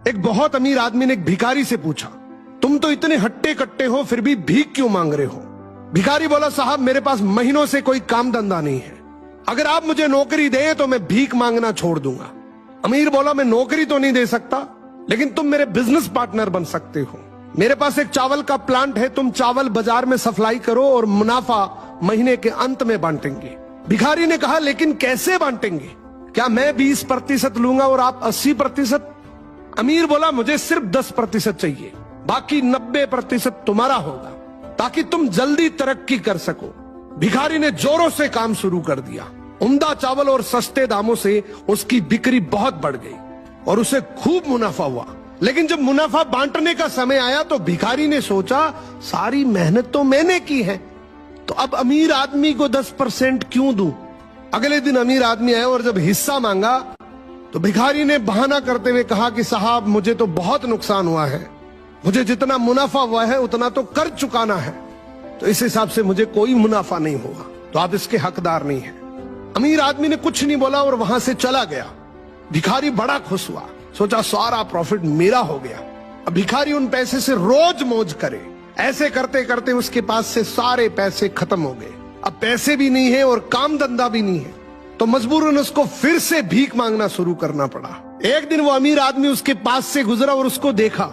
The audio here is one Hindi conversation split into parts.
एक बहुत अमीर आदमी ने एक भिखारी से पूछा, तुम तो इतने हट्टे कट्टे हो फिर भी भीख क्यों मांग रहे हो? भिखारी बोला, साहब मेरे पास महीनों से कोई काम धंधा नहीं है, अगर आप मुझे नौकरी दे तो मैं भीख मांगना छोड़ दूंगा। अमीर बोला, मैं नौकरी तो नहीं दे सकता, लेकिन तुम मेरे बिजनेस पार्टनर बन सकते हो। मेरे पास एक चावल का प्लांट है, तुम चावल बाजार में सप्लाई करो और मुनाफा महीने के अंत में बांटेंगे। भिखारी ने कहा, लेकिन कैसे बांटेंगे? क्या मैं 20% लूंगा और आप 80%? अमीर बोला, मुझे सिर्फ 10% चाहिए, बाकी 90% तुम्हारा होगा, ताकि तुम जल्दी तरक्की कर सको। भिखारी ने जोरों से काम शुरू कर दिया। उम्दा चावल और सस्ते दामों से उसकी बिक्री बहुत बढ़ गई और उसे खूब मुनाफा हुआ। लेकिन जब मुनाफा बांटने का समय आया तो भिखारी ने सोचा, सारी मेहनत तो मैंने की है, तो अब अमीर आदमी को 10% क्यों दूं? अगले दिन अमीर आदमी आया और जब हिस्सा मांगा तो भिखारी ने बहाना करते हुए कहा कि साहब मुझे तो बहुत नुकसान हुआ है, मुझे जितना मुनाफा हुआ है उतना तो कर चुकाना है, तो इस हिसाब से मुझे कोई मुनाफा नहीं होगा, तो आप इसके हकदार नहीं हैं। अमीर आदमी ने कुछ नहीं बोला और वहां से चला गया। भिखारी बड़ा खुश हुआ, सोचा सारा प्रॉफिट मेरा हो गया। अब भिखारी उन पैसे से रोज मौज करे। ऐसे करते करते उसके पास से सारे पैसे खत्म हो गए। अब पैसे भी नहीं है और काम धंधा भी नहीं है, तो मजबूरन उसको फिर से भीख मांगना शुरू करना पड़ा। एक दिन वो अमीर आदमी उसके पास से गुजरा और उसको देखा,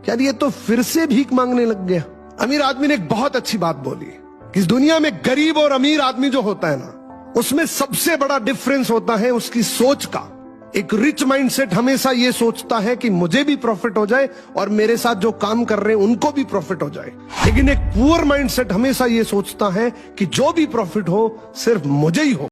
क्या ये तो फिर से भीख मांगने लग गया। अमीर आदमी ने एक बहुत अच्छी बात बोली कि इस दुनिया में गरीब और अमीर आदमी जो होता है ना, उसमें सबसे बड़ा डिफरेंस होता है उसकी सोच का। एक रिच माइंडसेट हमेशा ये सोचता है कि मुझे भी प्रॉफिट हो जाए और मेरे साथ जो काम कर रहे हैं उनको भी प्रॉफिट हो जाए, लेकिन एक पुअर माइंडसेट हमेशा ये सोचता है कि जो भी प्रॉफिट हो सिर्फ मुझे ही हो।